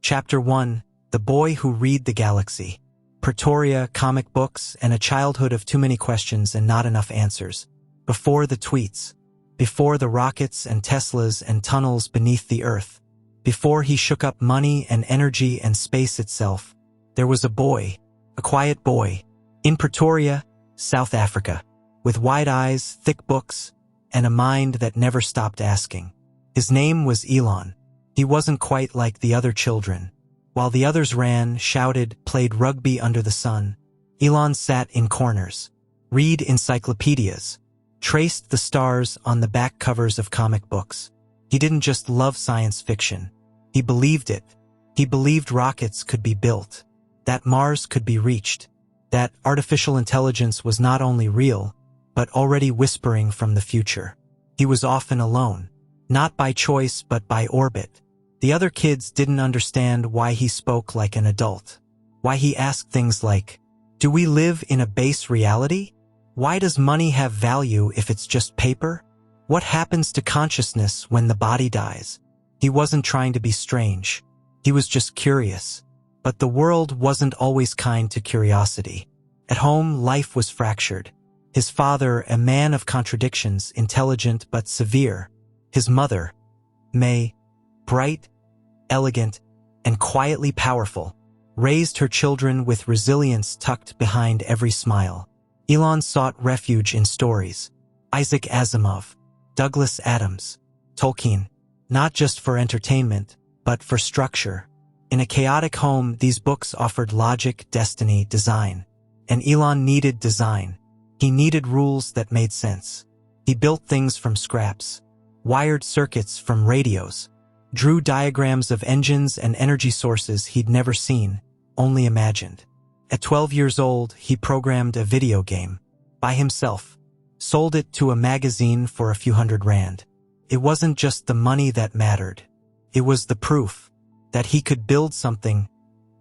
Chapter 1: The Boy Who Read the Galaxy. Pretoria, comic books, and a childhood of too many questions and not enough answers. Before the tweets. Before the rockets and Teslas and tunnels beneath the earth. Before he shook up money and energy and space itself. There was a boy, a quiet boy, in Pretoria, South Africa, with wide eyes, thick books, and a mind that never stopped asking. His name was Elon. He wasn't quite like the other children. While the others ran, shouted, played rugby under the sun, Elon sat in corners, read encyclopedias, traced the stars on the back covers of comic books. He didn't just love science fiction. He believed it. He believed rockets could be built, that Mars could be reached, that artificial intelligence was not only real, but already whispering from the future. He was often alone, not by choice but by orbit. The other kids didn't understand why he spoke like an adult. Why he asked things like, do we live in a base reality? Why does money have value if it's just paper? What happens to consciousness when the body dies? He wasn't trying to be strange. He was just curious. But the world wasn't always kind to curiosity. At home, life was fractured. His father, a man of contradictions, intelligent but severe. His mother, May, bright, elegant, and quietly powerful, raised her children with resilience tucked behind every smile. Elon sought refuge in stories. Isaac Asimov, Douglas Adams, Tolkien, not just for entertainment, but for structure. In a chaotic home, these books offered logic, destiny, design. And Elon needed design. He needed rules that made sense. He built things from scraps, wired circuits from radios, drew diagrams of engines and energy sources he'd never seen, only imagined. At 12 years old, he programmed a video game, by himself, sold it to a magazine for a few $100. It wasn't just the money that mattered. It was the proof that he could build something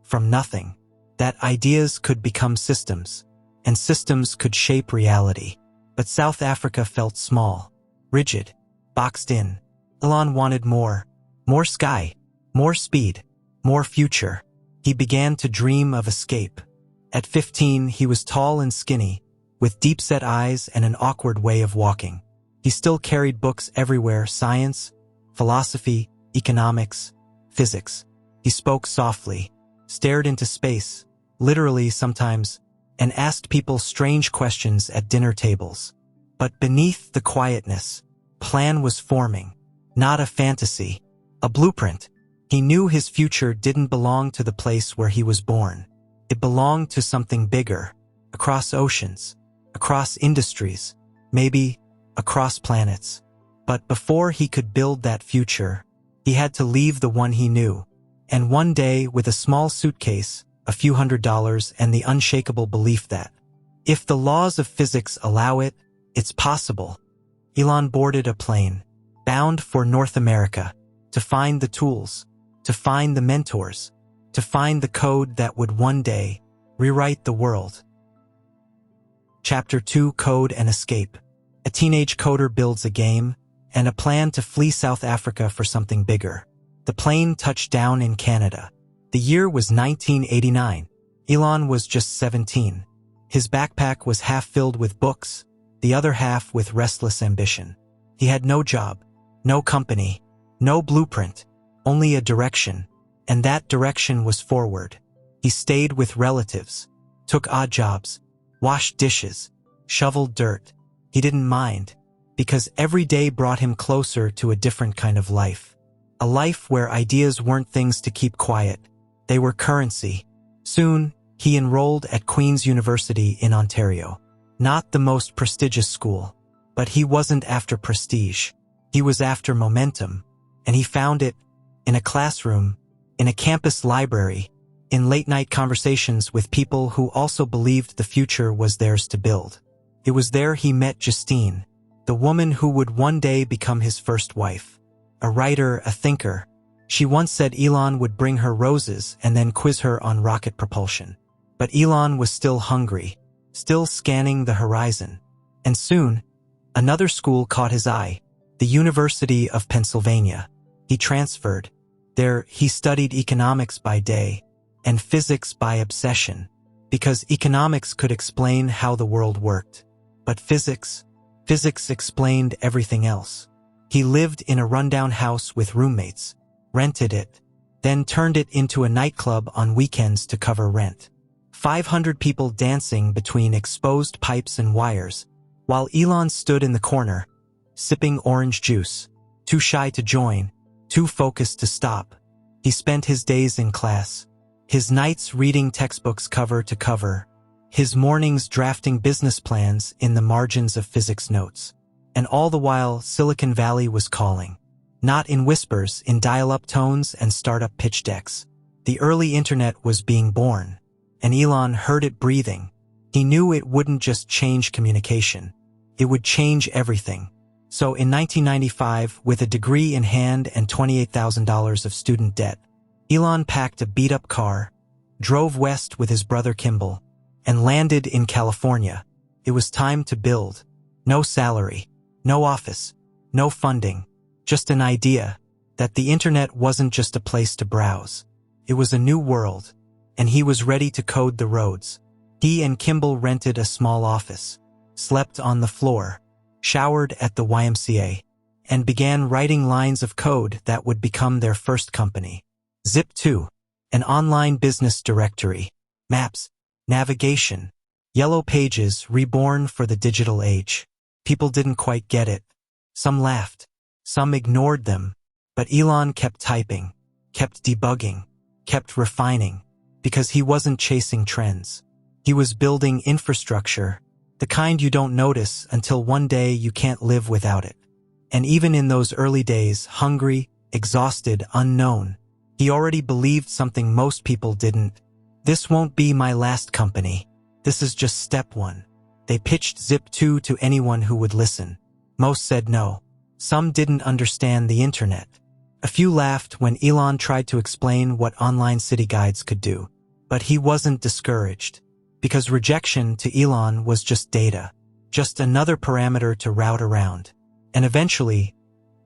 from nothing, that ideas could become systems, and systems could shape reality. But South Africa felt small, rigid, boxed in. Elon wanted more. More sky, more speed, more future. He began to dream of escape. At 15, he was tall and skinny, with deep-set eyes and an awkward way of walking. He still carried books everywhere: science, philosophy, economics, physics. He spoke softly, stared into space, literally sometimes, and asked people strange questions at dinner tables. But beneath the quietness, plan was forming, not a fantasy. A blueprint. He knew his future didn't belong to the place where he was born. It belonged to something bigger, across oceans, across industries, maybe across planets. But before he could build that future, he had to leave the one he knew. And one day, with a small suitcase, a few $100s, and the unshakable belief that, if the laws of physics allow it, it's possible, Elon boarded a plane, bound for North America. To find the tools, to find the mentors, to find the code that would one day rewrite the world. Chapter 2: Code and Escape. A teenage coder builds a game and a plan to flee South Africa for something bigger. The plane touched down in Canada. The year was 1989. Elon was just 17. His backpack was half filled with books, the other half with restless ambition. He had no job, no company, no blueprint, only a direction, and that direction was forward. He stayed with relatives, took odd jobs, washed dishes, shoveled dirt. He didn't mind, because every day brought him closer to a different kind of life. A life where ideas weren't things to keep quiet. They were currency. Soon, he enrolled at Queen's University in Ontario. Not the most prestigious school, but he wasn't after prestige. He was after momentum. And he found it in a classroom, in a campus library, in late-night conversations with people who also believed the future was theirs to build. It was there he met Justine, the woman who would one day become his first wife. A writer, a thinker. She once said Elon would bring her roses and then quiz her on rocket propulsion. But Elon was still hungry, still scanning the horizon. And soon, another school caught his eye, the University of Pennsylvania. He transferred, There, he studied economics by day and physics by obsession, because economics could explain how the world worked. But physics explained everything else. He lived in a rundown house with roommates, rented it, then turned it into a nightclub on weekends to cover rent. 500 people dancing between exposed pipes and wires, while Elon stood in the corner, sipping orange juice, too shy to join, too focused to stop. He spent his days in class, his nights reading textbooks cover to cover, his mornings drafting business plans in the margins of physics notes. And all the while, Silicon Valley was calling. Not in whispers, in dial-up tones and startup pitch decks. The early internet was being born, and Elon heard it breathing. He knew it wouldn't just change communication. It would change everything. So in 1995, with a degree in hand and $28,000 of student debt, Elon packed a beat-up car, drove west with his brother Kimball, and landed in California. It was time to build. No salary, no office, no funding, just an idea that the internet wasn't just a place to browse. It was a new world, and he was ready to code the roads. He and Kimball rented a small office, slept on the floor, showered at the YMCA, and began writing lines of code that would become their first company. Zip2, an online business directory, maps, navigation, yellow pages reborn for the digital age. People didn't quite get it. Some laughed, some ignored them, but Elon kept typing, kept debugging, kept refining, because he wasn't chasing trends. He was building infrastructure, the kind you don't notice until one day you can't live without it. And even in those early days, hungry, exhausted, unknown, he already believed something most people didn't. This won't be my last company. This is just step one. They pitched Zip2 to anyone who would listen. Most said no. Some didn't understand the internet. A few laughed when Elon tried to explain what online city guides could do. But he wasn't discouraged, because rejection to Elon was just data, just another parameter to route around. And eventually,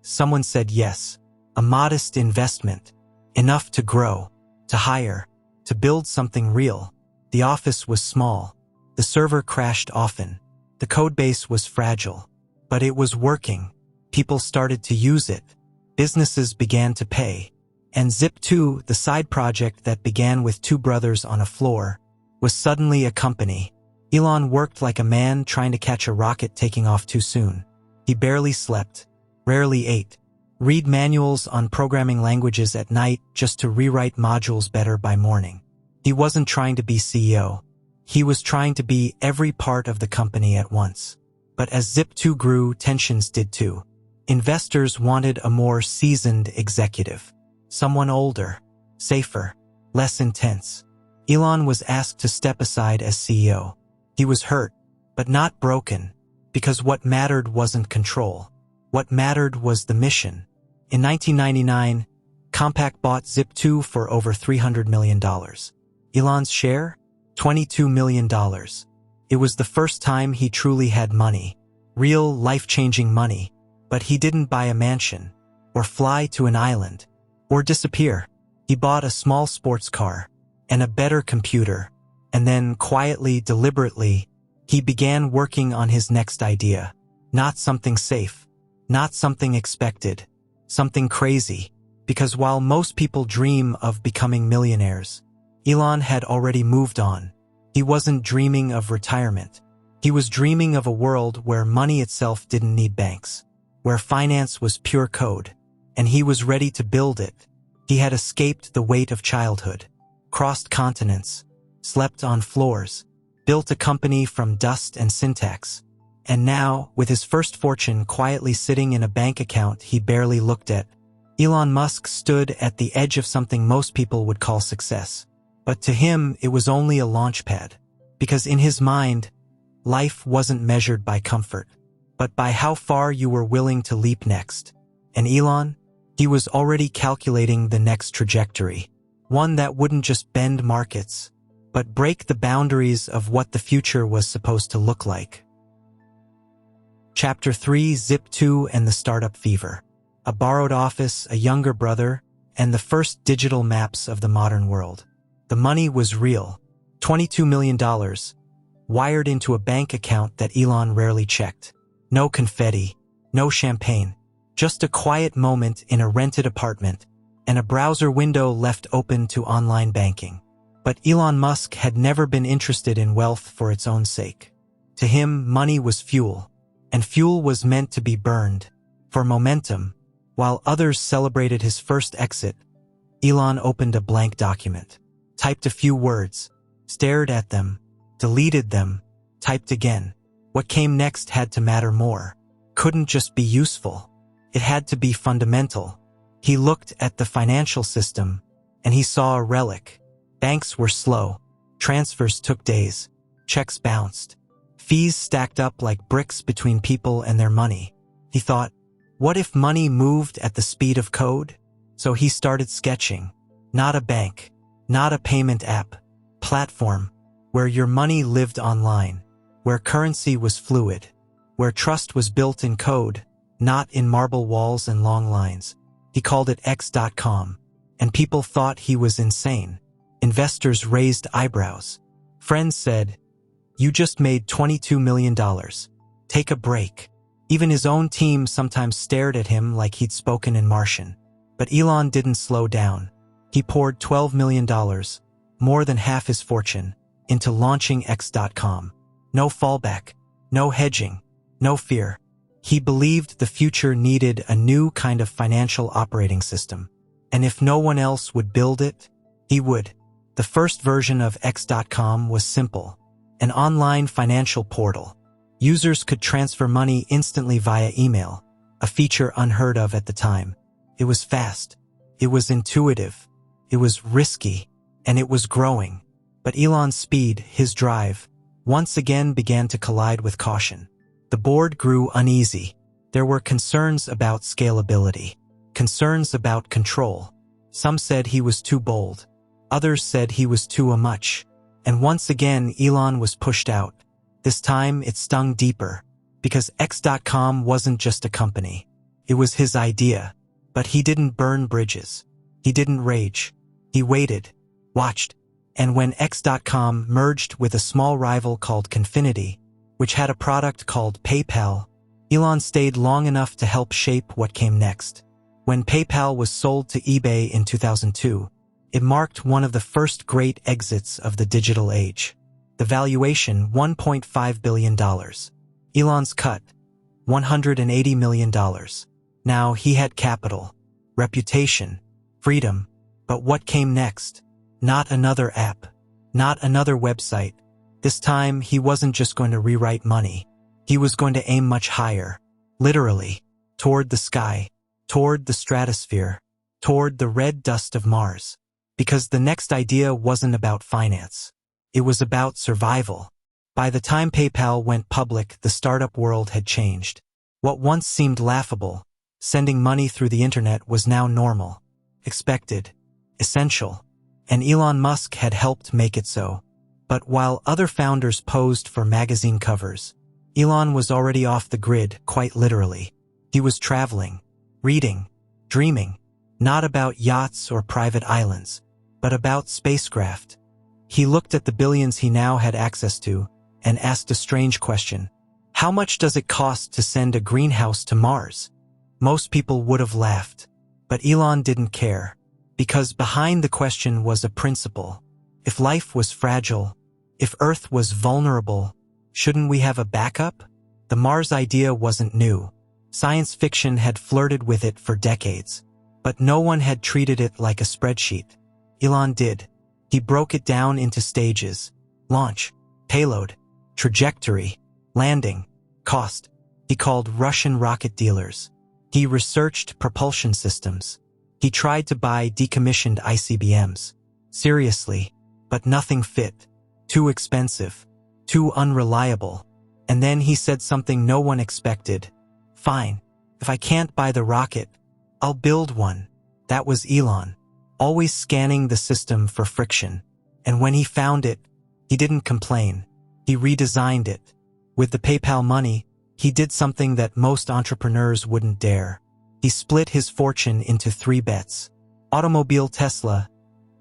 someone said yes, a modest investment, enough to grow, to hire, to build something real. The office was small. The server crashed often. The codebase was fragile. But it was working. People started to use it. Businesses began to pay. And Zip2, the side project that began with two brothers on a floor, was suddenly a company. Elon worked like a man trying to catch a rocket taking off too soon. He barely slept, rarely ate, read manuals on programming languages at night just to rewrite modules better by morning. He wasn't trying to be CEO. He was trying to be every part of the company at once. But as Zip2 grew, tensions did too. Investors wanted a more seasoned executive. Someone older, safer, less intense. Elon was asked to step aside as CEO. He was hurt, but not broken, because what mattered wasn't control. What mattered was the mission. In 1999, Compaq bought Zip2 for over $300 million. Elon's share? $22 million. It was the first time he truly had money. Real, life-changing money. But he didn't buy a mansion, or fly to an island, or disappear. He bought a small sports car, and a better computer, and then quietly, deliberately, he began working on his next idea. Not something safe, not something expected, something crazy, because while most people dream of becoming millionaires, Elon had already moved on. He wasn't dreaming of retirement. He was dreaming of a world where money itself didn't need banks, where finance was pure code, and he was ready to build it. He had escaped the weight of childhood, crossed continents, slept on floors, built a company from dust and syntax. And now, with his first fortune quietly sitting in a bank account he barely looked at, Elon Musk stood at the edge of something most people would call success. But to him, it was only a launchpad, because in his mind, life wasn't measured by comfort, but by how far you were willing to leap next. And Elon? He was already calculating the next trajectory, one that wouldn't just bend markets, but break the boundaries of what the future was supposed to look like. Chapter 3: Zip2 and the Startup Fever. A borrowed office, a younger brother, and the first digital maps of the modern world. The money was real, $22 million, wired into a bank account that Elon rarely checked. No confetti, no champagne, just a quiet moment in a rented apartment, and a browser window left open to online banking. But Elon Musk had never been interested in wealth for its own sake. To him, money was fuel, and fuel was meant to be burned. For momentum, while others celebrated his first exit, Elon opened a blank document, typed a few words, stared at them, deleted them, typed again. What came next had to matter more. Couldn't just be useful. It had to be fundamental. He looked at the financial system, and he saw a relic. Banks were slow. Transfers took days. Checks bounced. Fees stacked up like bricks between people and their money. He thought, what if money moved at the speed of code? So he started sketching. Not a bank, not a payment app, platform, where your money lived online, where currency was fluid, where trust was built in code, not in marble walls and long lines. He called it X.com, and people thought he was insane. Investors raised eyebrows. Friends said, "You just made $22 million. Take a break." Even his own team sometimes stared at him like he'd spoken in Martian. But Elon didn't slow down. He poured $12 million, more than half his fortune, into launching X.com. No fallback, no hedging, no fear. He believed the future needed a new kind of financial operating system. And if no one else would build it, he would. The first version of X.com was simple, an online financial portal. Users could transfer money instantly via email, a feature unheard of at the time. It was fast, it was intuitive, it was risky, and it was growing. But Elon's speed, his drive, once again began to collide with caution. The board grew uneasy. There were concerns about scalability, concerns about control. Some said he was too bold. Others said he was too much. And once again, Elon was pushed out. This time, it stung deeper, because X.com wasn't just a company. It was his idea. But he didn't burn bridges. He didn't rage. He waited, watched. And when X.com merged with a small rival called Confinity, which had a product called PayPal, Elon stayed long enough to help shape what came next. When PayPal was sold to eBay in 2002, it marked one of the first great exits of the digital age. The valuation, $1.5 billion. Elon's cut, $180 million. Now he had capital, reputation, freedom. But what came next? Not another app, not another website. This time, he wasn't just going to rewrite money. He was going to aim much higher, literally, toward the sky, toward the stratosphere, toward the red dust of Mars. Because the next idea wasn't about finance. It was about survival. By the time PayPal went public, the startup world had changed. What once seemed laughable, sending money through the internet, was now normal, expected, essential, and Elon Musk had helped make it so. But while other founders posed for magazine covers, Elon was already off the grid, quite literally. He was traveling, reading, dreaming, not about yachts or private islands, but about spacecraft. He looked at the billions he now had access to and asked a strange question. How much does it cost to send a greenhouse to Mars? Most people would have laughed, but Elon didn't care, because behind the question was a principle. If life was fragile, if Earth was vulnerable, shouldn't we have a backup? The Mars idea wasn't new. Science fiction had flirted with it for decades, but no one had treated it like a spreadsheet. Elon did. He broke it down into stages: launch, payload, trajectory, landing, cost. He called Russian rocket dealers. He researched propulsion systems. He tried to buy decommissioned ICBMs. Seriously, but nothing fit. Too expensive. Too unreliable. And then he said something no one expected. Fine, if I can't buy the rocket, I'll build one. That was Elon, always scanning the system for friction. And when he found it, he didn't complain. He redesigned it. With the PayPal money, he did something that most entrepreneurs wouldn't dare. He split his fortune into 3 bets. Automobile Tesla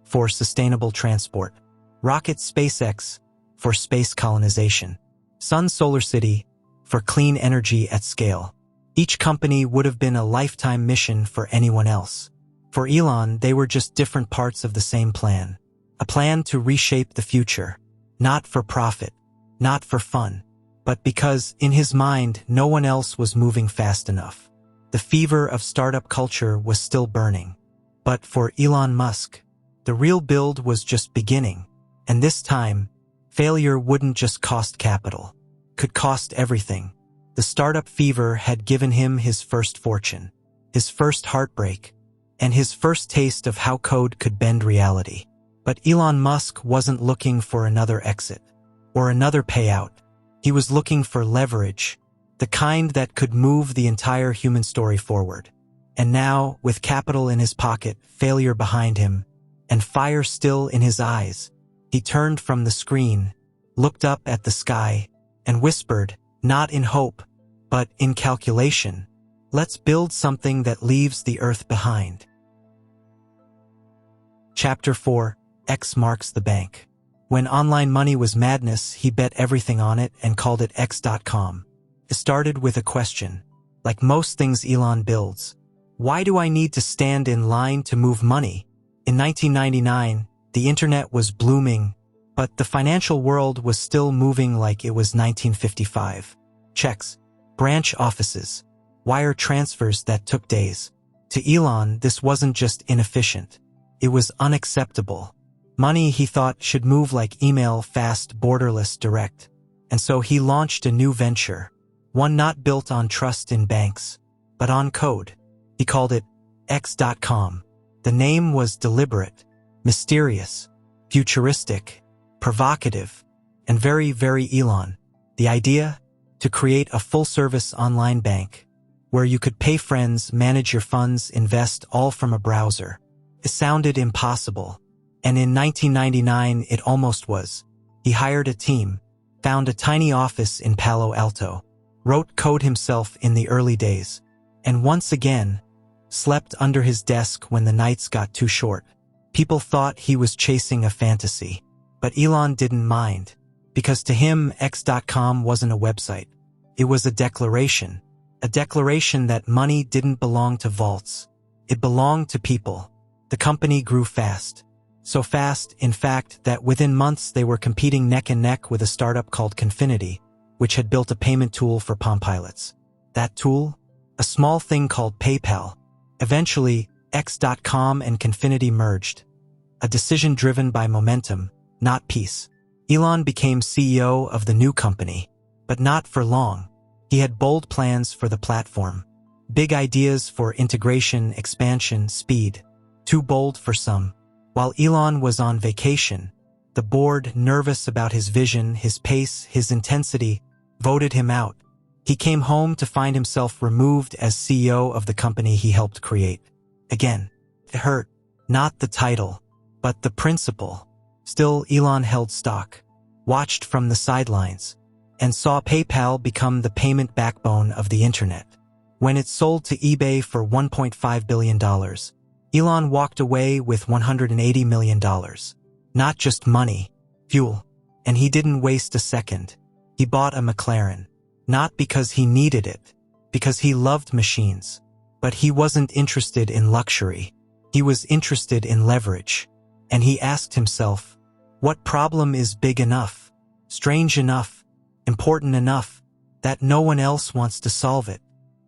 for sustainable transport. Rocket SpaceX for space colonization. Sun SolarCity for clean energy at scale. Each company would have been a lifetime mission for anyone else. For Elon, they were just different parts of the same plan. A plan to reshape the future. Not for profit, not for fun, but because, in his mind, no one else was moving fast enough. The fever of startup culture was still burning. But for Elon Musk, the real build was just beginning. And this time, failure wouldn't just cost capital. Could cost everything. The startup fever had given him his first fortune, his first heartbreak, and his first taste of how code could bend reality. But Elon Musk wasn't looking for another exit or another payout. He was looking for leverage, the kind that could move the entire human story forward. And now, with capital in his pocket, failure behind him, and fire still in his eyes, he turned from the screen, looked up at the sky, and whispered, not in hope, but in calculation, let's build something that leaves the earth behind. Chapter 4. X marks the bank. When online money was madness, he bet everything on it and called it X.com. It started with a question. Like most things Elon builds, why do I need to stand in line to move money? In 1999, the internet was blooming, but the financial world was still moving like it was 1955. Checks, branch offices, wire transfers that took days. To Elon, this wasn't just inefficient. It was unacceptable. Money, he thought, should move like email, fast, borderless, direct. And so he launched a new venture, one not built on trust in banks, but on code. He called it X.com. The name was deliberate, mysterious, futuristic, provocative, and very, very Elon. The idea? To create a full-service online bank, where you could pay friends, manage your funds, invest all from a browser. It sounded impossible. And in 1999, it almost was. He hired a team, found a tiny office in Palo Alto, wrote code himself in the early days, and once again, slept under his desk when the nights got too short. People thought he was chasing a fantasy, but Elon didn't mind, because to him, X.com wasn't a website. It was a declaration that money didn't belong to vaults. It belonged to people. The company grew fast. So fast, in fact, that within months they were competing neck and neck with a startup called Confinity, which had built a payment tool for Palm Pilots. That tool? A small thing called PayPal. Eventually, X.com and Confinity merged. A decision driven by momentum, not peace. Elon became CEO of the new company, but not for long. He had bold plans for the platform. Big ideas for integration, expansion, speed. Too bold for some. While Elon was on vacation, the board, nervous about his vision, his pace, his intensity, voted him out. He came home to find himself removed as CEO of the company he helped create. Again, it hurt. Not the title, but the principle. Still, Elon held stock, watched from the sidelines, and saw PayPal become the payment backbone of the internet. When it sold to eBay for $1.5 billion, Elon walked away with $180 million. Not just money, fuel. And he didn't waste a second. He bought a McLaren. Not because he needed it, because he loved machines. But he wasn't interested in luxury. He was interested in leverage. And he asked himself, what problem is big enough, strange enough, important enough, that no one else wants to solve it?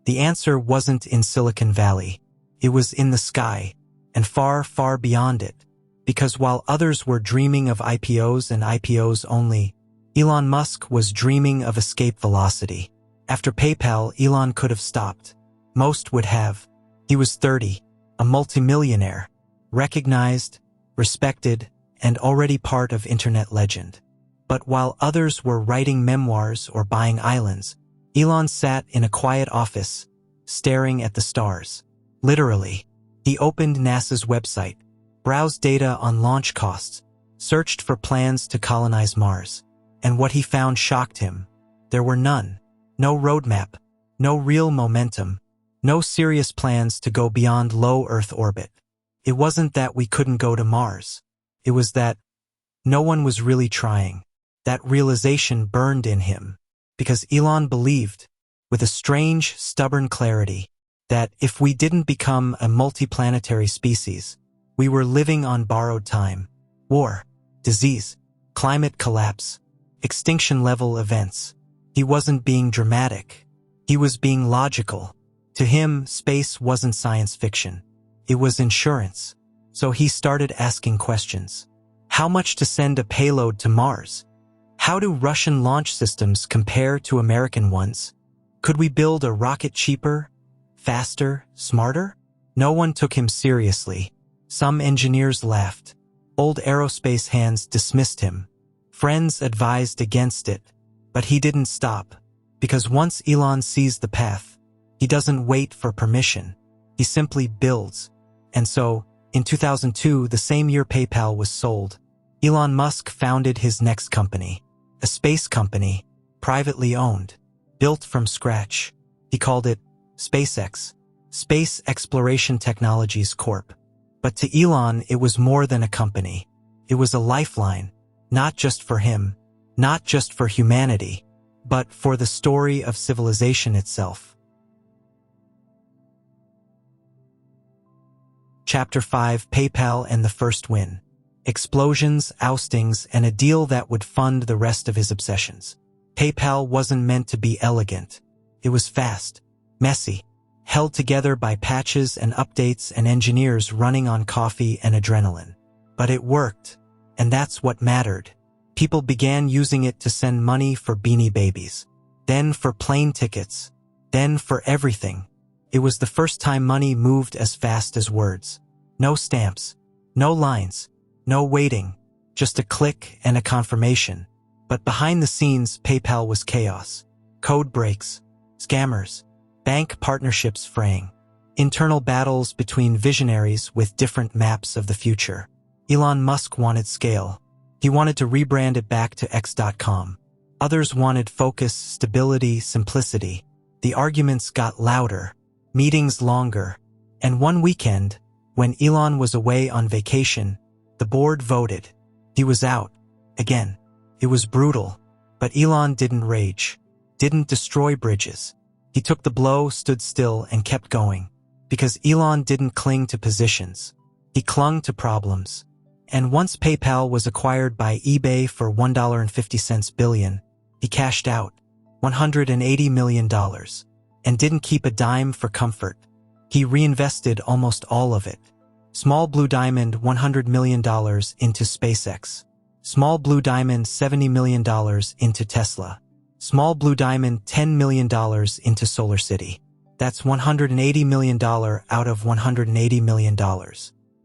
The answer wasn't in Silicon Valley. It was in the sky, and far, far beyond it. Because while others were dreaming of IPOs and IPOs only, Elon Musk was dreaming of escape velocity. After PayPal, Elon could have stopped. Most would have. He was 30, a multimillionaire, recognized, respected, and already part of internet legend. But while others were writing memoirs or buying islands, Elon sat in a quiet office, staring at the stars. Literally. He opened NASA's website, browsed data on launch costs, searched for plans to colonize Mars. And what he found shocked him. There were none. No roadmap, no real momentum, no serious plans to go beyond low Earth orbit. It wasn't that we couldn't go to Mars. It was that no one was really trying. That realization burned in him, because Elon believed, with a strange, stubborn clarity, that if we didn't become a multiplanetary species, we were living on borrowed time. War, disease, climate collapse, extinction-level events. He wasn't being dramatic. He was being logical. To him, space wasn't science fiction. It was insurance. So he started asking questions. How much to send a payload to Mars? How do Russian launch systems compare to American ones? Could we build a rocket cheaper, faster, smarter? No one took him seriously. Some engineers laughed. Old aerospace hands dismissed him. Friends advised against it. But he didn't stop. Because once Elon sees the path, he doesn't wait for permission. He simply builds. And so, in 2002, the same year PayPal was sold, Elon Musk founded his next company, a space company, privately owned, built from scratch. He called it SpaceX, Space Exploration Technologies Corp. But to Elon, it was more than a company. It was a lifeline, not just for him, not just for humanity, but for the story of civilization itself. Chapter 5: PayPal and the First Win. Explosions, oustings, and a deal that would fund the rest of his obsessions. PayPal wasn't meant to be elegant. It was fast, messy, held together by patches and updates and engineers running on coffee and adrenaline. But it worked, and that's what mattered. People began using it to send money for Beanie Babies, then for plane tickets, then for everything. It was the first time money moved as fast as words. No stamps, no lines, no waiting, just a click and a confirmation. But behind the scenes, PayPal was chaos. Code breaks, scammers, bank partnerships fraying, internal battles between visionaries with different maps of the future. Elon Musk wanted scale. He wanted to rebrand it back to X.com. Others wanted focus, stability, simplicity. The arguments got louder, meetings longer, and one weekend, when Elon was away on vacation, the board voted. He was out. Again. It was brutal. But Elon didn't rage, didn't destroy bridges. He took the blow, stood still, and kept going. Because Elon didn't cling to positions. He clung to problems. And once PayPal was acquired by eBay for $1.50 billion, he cashed out $180 million and didn't keep a dime for comfort. He reinvested almost all of it. Small Blue Diamond $100 million into SpaceX. Small Blue Diamond $70 million into Tesla. Small Blue Diamond $10 million into SolarCity. That's $180 million out of $180 million.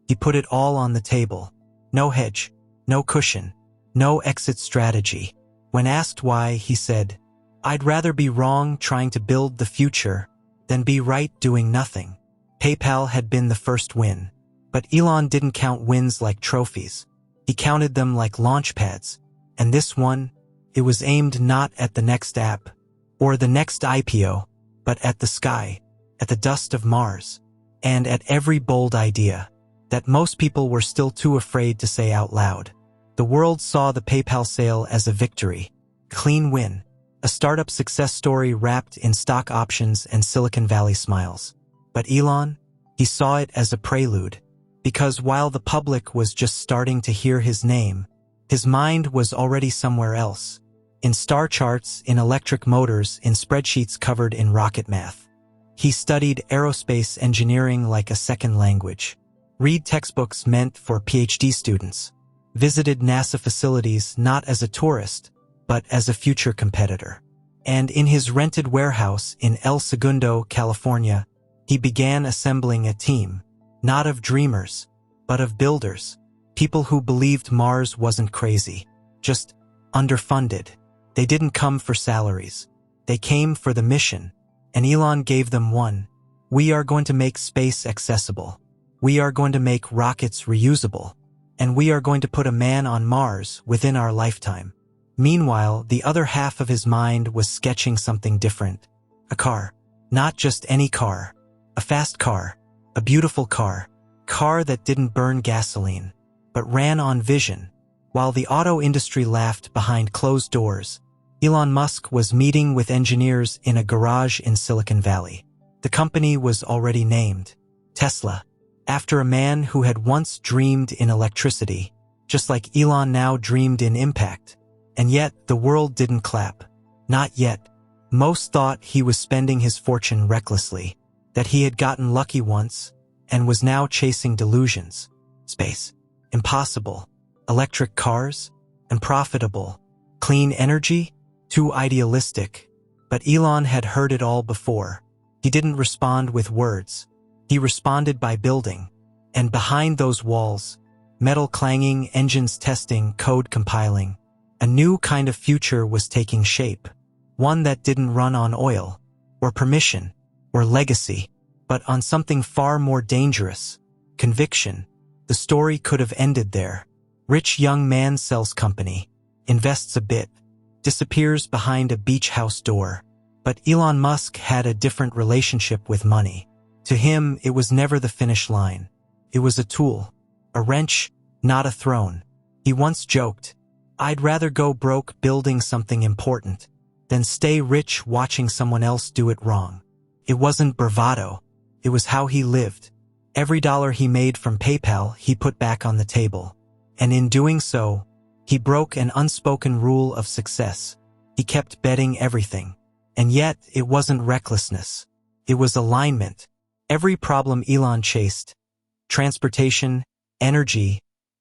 He put it all on the table. No hedge, no cushion, no exit strategy. When asked why, he said, "I'd rather be wrong trying to build the future than be right doing nothing." PayPal had been the first win. But Elon didn't count wins like trophies. He counted them like launch pads. And this one, it was aimed not at the next app or the next IPO, but at the sky, at the dust of Mars, and at every bold idea that most people were still too afraid to say out loud. The world saw the PayPal sale as a victory, clean win, a startup success story wrapped in stock options and Silicon Valley smiles. But Elon, he saw it as a prelude. Because while the public was just starting to hear his name, his mind was already somewhere else. In star charts, in electric motors, in spreadsheets covered in rocket math. He studied aerospace engineering like a second language. Read textbooks meant for PhD students. Visited NASA facilities not as a tourist, but as a future competitor. And in his rented warehouse in El Segundo, California, he began assembling a team. Not of dreamers, but of builders. People who believed Mars wasn't crazy, just underfunded. They didn't come for salaries. They came for the mission. And Elon gave them one. We are going to make space accessible. We are going to make rockets reusable. And we are going to put a man on Mars within our lifetime. Meanwhile, the other half of his mind was sketching something different. A car. Not just any car. A fast car. A beautiful car, car that didn't burn gasoline, but ran on vision. While the auto industry laughed behind closed doors, Elon Musk was meeting with engineers in a garage in Silicon Valley. The company was already named Tesla, after a man who had once dreamed in electricity, just like Elon now dreamed in impact. And yet, the world didn't clap. Not yet. Most thought he was spending his fortune recklessly, that he had gotten lucky once, and was now chasing delusions. Space. Impossible. Electric cars? Unprofitable. Clean energy? Too idealistic. But Elon had heard it all before. He didn't respond with words. He responded by building. And behind those walls, metal clanging, engines testing, code compiling, a new kind of future was taking shape. One that didn't run on oil, or permission, or legacy, but on something far more dangerous: conviction. The story could have ended there. Rich young man sells company, invests a bit, disappears behind a beach house door. But Elon Musk had a different relationship with money. To him, it was never the finish line. It was a tool, a wrench, not a throne. He once joked, "I'd rather go broke building something important than stay rich watching someone else do it wrong." It wasn't bravado. It was how he lived. Every dollar he made from PayPal, he put back on the table. And in doing so, he broke an unspoken rule of success. He kept betting everything. And yet, it wasn't recklessness. It was alignment. Every problem Elon chased, transportation, energy,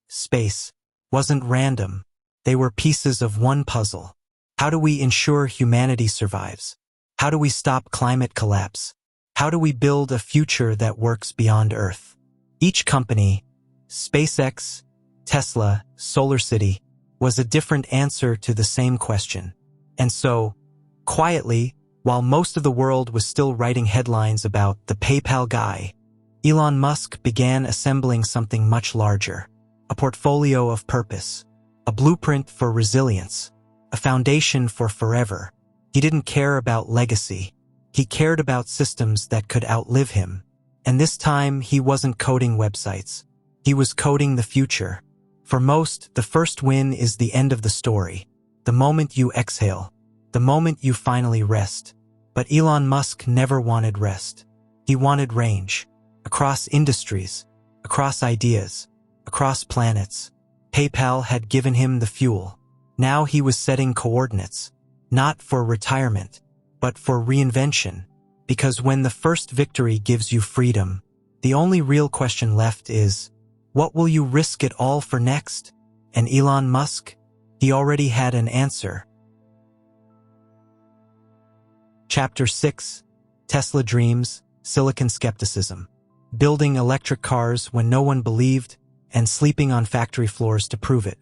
space, wasn't random. They were pieces of one puzzle. How do we ensure humanity survives? How do we stop climate collapse? How do we build a future that works beyond Earth? Each company, SpaceX, Tesla, SolarCity, was a different answer to the same question. And so, quietly, while most of the world was still writing headlines about the PayPal guy, Elon Musk began assembling something much larger: a portfolio of purpose, a blueprint for resilience, a foundation for forever. He didn't care about legacy. He cared about systems that could outlive him. And this time, he wasn't coding websites. He was coding the future. For most, the first win is the end of the story. The moment you exhale. The moment you finally rest. But Elon Musk never wanted rest. He wanted range. Across industries. Across ideas. Across planets. PayPal had given him the fuel. Now he was setting coordinates. Not for retirement, but for reinvention. Because when the first victory gives you freedom, the only real question left is, what will you risk it all for next? And Elon Musk? He already had an answer. Chapter 6. Tesla Dreams, Silicon Skepticism. Building electric cars when no one believed, and sleeping on factory floors to prove it.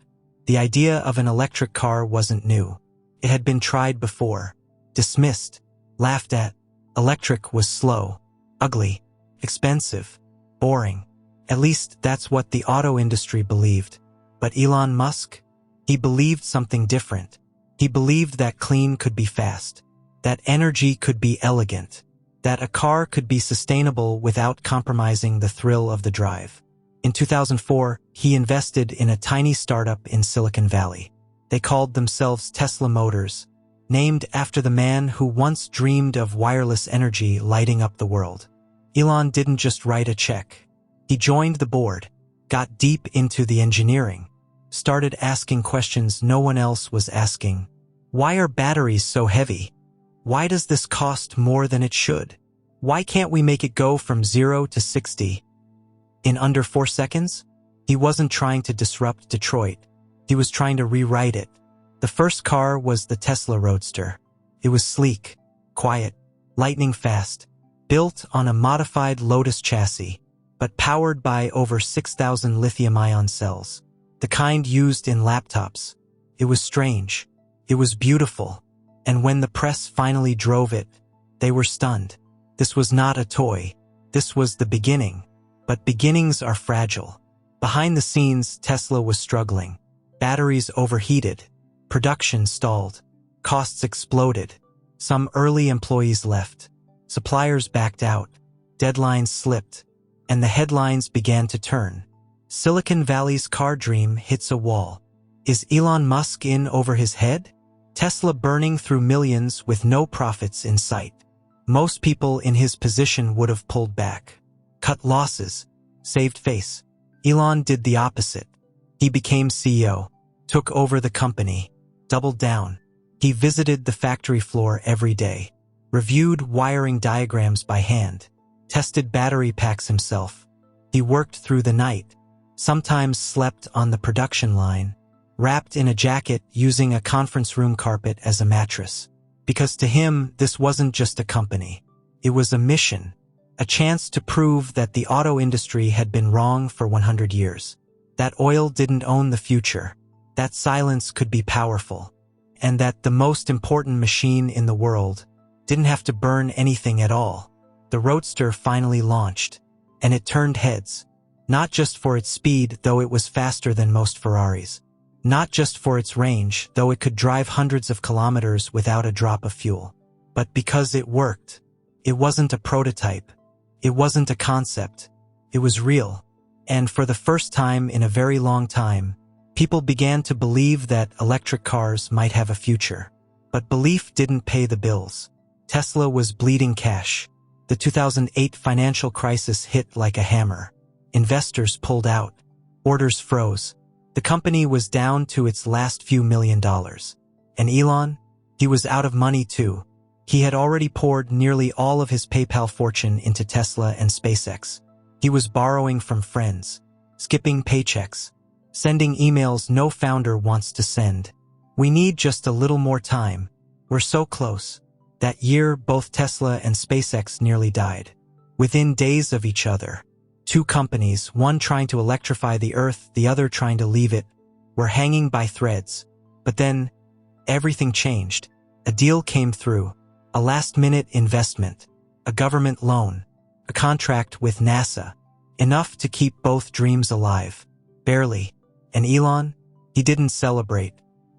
The idea of an electric car wasn't new. It had been tried before, dismissed, laughed at. Electric was slow, ugly, expensive, boring. At least that's what the auto industry believed. But Elon Musk? He believed something different. He believed that clean could be fast, that energy could be elegant, that a car could be sustainable without compromising the thrill of the drive. In 2004, he invested in a tiny startup in Silicon Valley. They called themselves Tesla Motors, named after the man who once dreamed of wireless energy lighting up the world. Elon didn't just write a check. He joined the board, got deep into the engineering, started asking questions no one else was asking. Why are batteries so heavy? Why does this cost more than it should? Why can't we make it go from 0 to 60 in under 4 seconds? He wasn't trying to disrupt Detroit. He was trying to rewrite it. The first car was the Tesla Roadster. It was sleek, quiet, lightning fast, built on a modified Lotus chassis, but powered by over 6,000 lithium-ion cells, the kind used in laptops. It was strange. It was beautiful. And when the press finally drove it, they were stunned. This was not a toy. This was the beginning. But beginnings are fragile. Behind the scenes, Tesla was struggling. Batteries overheated. Production stalled. Costs exploded. Some early employees left. Suppliers backed out. Deadlines slipped. and the headlines began to turn. Silicon Valley's car dream hits a wall. Is Elon Musk in over his head? Tesla burning through millions with no profits in sight. Most people in his position would have pulled back, cut losses, saved face. Elon did the opposite. He became CEO, took over the company, doubled down. He visited the factory floor every day, reviewed wiring diagrams by hand, tested battery packs himself. He worked through the night, sometimes slept on the production line, wrapped in a jacket using a conference room carpet as a mattress. Because to him, this wasn't just a company. It was a mission, a chance to prove that the auto industry had been wrong for 100 years. That oil didn't own the future, that silence could be powerful, and that the most important machine in the world didn't have to burn anything at all. The Roadster finally launched, and it turned heads, not just for its speed, though it was faster than most Ferraris, not just for its range, though it could drive hundreds of kilometers without a drop of fuel, but because it worked. It wasn't a prototype. It wasn't a concept. It was real. And for the first time in a very long time, people began to believe that electric cars might have a future. But belief didn't pay the bills. Tesla was bleeding cash. The 2008 financial crisis hit like a hammer. Investors pulled out. Orders froze. The company was down to its last few $1 million. And Elon? He was out of money too. He had already poured nearly all of his PayPal fortune into Tesla and SpaceX. He was borrowing from friends, skipping paychecks, sending emails no founder wants to send. We need just a little more time. We're so close. That year, both Tesla and SpaceX nearly died. Within days of each other. Two companies, one trying to electrify the Earth, the other trying to leave it, were hanging by threads. But then, everything changed. A deal came through. A last-minute investment. A government loan. A contract with NASA. Enough to keep both dreams alive. Barely. And Elon? He didn't celebrate.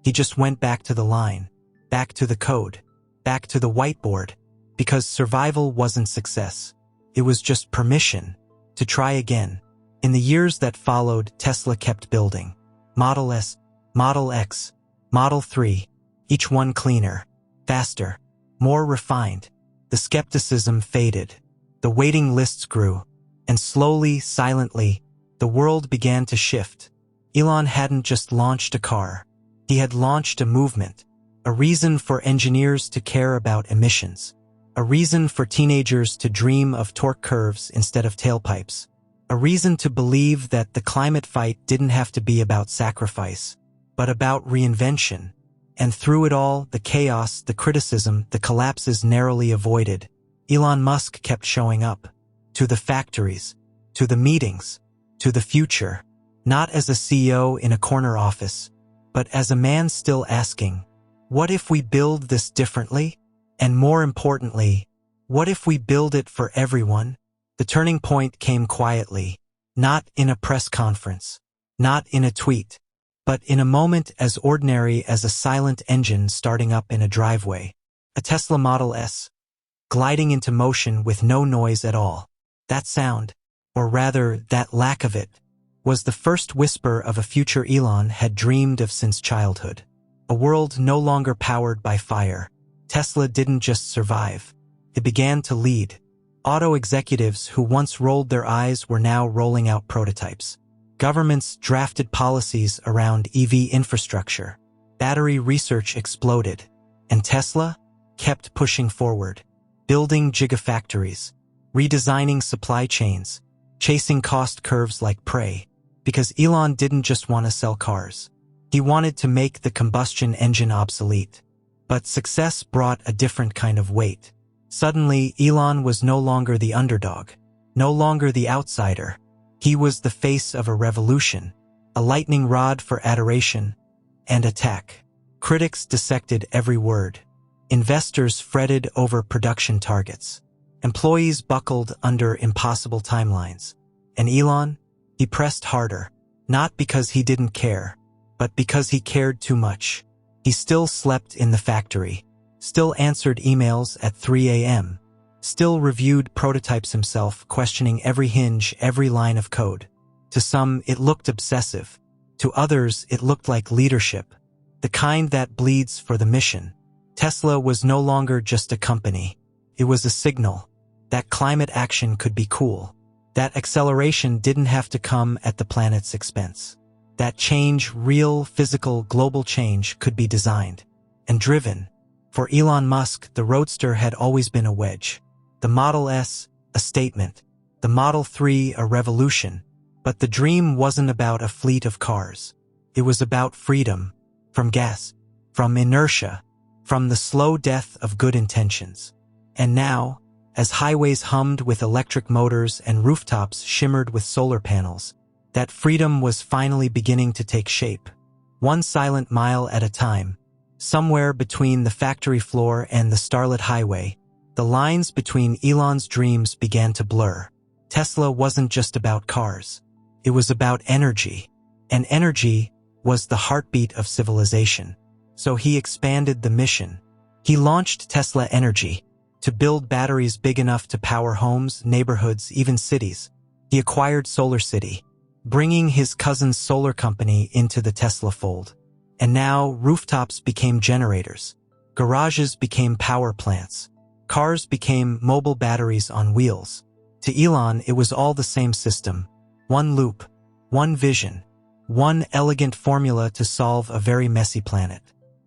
He just went back to the line. Back to the code. Back to the whiteboard. Because survival wasn't success. It was just permission to try again. In the years that followed, Tesla kept building. Model S, Model X, Model 3, each one cleaner, faster, more refined. The skepticism faded. The waiting lists grew. And slowly, silently, the world began to shift. Elon hadn't just launched a car. He had launched a movement. A reason for engineers to care about emissions. A reason for teenagers to dream of torque curves instead of tailpipes. A reason to believe that the climate fight didn't have to be about sacrifice, but about reinvention. And through it all, the chaos, the criticism, the collapses narrowly avoided, Elon Musk kept showing up. To the factories, to the meetings, to the future. Not as a CEO in a corner office, but as a man still asking, what if we build this differently? And more importantly, what if we build it for everyone? The turning point came quietly, not in a press conference, not in a tweet, but in a moment as ordinary as a silent engine starting up in a driveway. A Tesla Model S, gliding into motion with no noise at all. That sound, or rather that lack of it, was the first whisper of a future Elon had dreamed of since childhood. A world no longer powered by fire. Tesla didn't just survive. It began to lead. Auto executives who once rolled their eyes were now rolling out prototypes. Governments drafted policies around EV infrastructure. Battery research exploded. And Tesla kept pushing forward, building gigafactories, redesigning supply chains, chasing cost curves like prey. Because Elon didn't just want to sell cars. He wanted to make the combustion engine obsolete. But success brought a different kind of weight. Suddenly, Elon was no longer the underdog, no longer the outsider. He was the face of a revolution, a lightning rod for adoration and attack. Critics dissected every word. Investors fretted over production targets. Employees buckled under impossible timelines. And Elon? He pressed harder, not because he didn't care, but because he cared too much. He still slept in the factory, still answered emails at 3 a.m., still reviewed prototypes himself, questioning every hinge, every line of code. To some, it looked obsessive. To others, it looked like leadership, the kind that bleeds for the mission. Tesla was no longer just a company. It was a signal that climate action could be cool, that acceleration didn't have to come at the planet's expense, that change, real, physical, global change, could be designed and driven. For Elon Musk, the Roadster had always been a wedge. The Model S, a statement. The Model 3, a revolution. But the dream wasn't about a fleet of cars. It was about freedom, from gas, from inertia, from the slow death of good intentions. And now, as highways hummed with electric motors and rooftops shimmered with solar panels, that freedom was finally beginning to take shape. One silent mile at a time, somewhere between the factory floor and the starlit highway, the lines between Elon's dreams began to blur. Tesla wasn't just about cars. It was about energy. And energy was the heartbeat of civilization. So he expanded the mission. He launched Tesla Energy to build batteries big enough to power homes, neighborhoods, even cities. He acquired SolarCity, bringing his cousin's solar company into the Tesla fold. And now rooftops became generators. Garages became power plants. Cars became mobile batteries on wheels. To Elon, it was all the same system. One loop, one vision, one elegant formula to solve a very messy planet.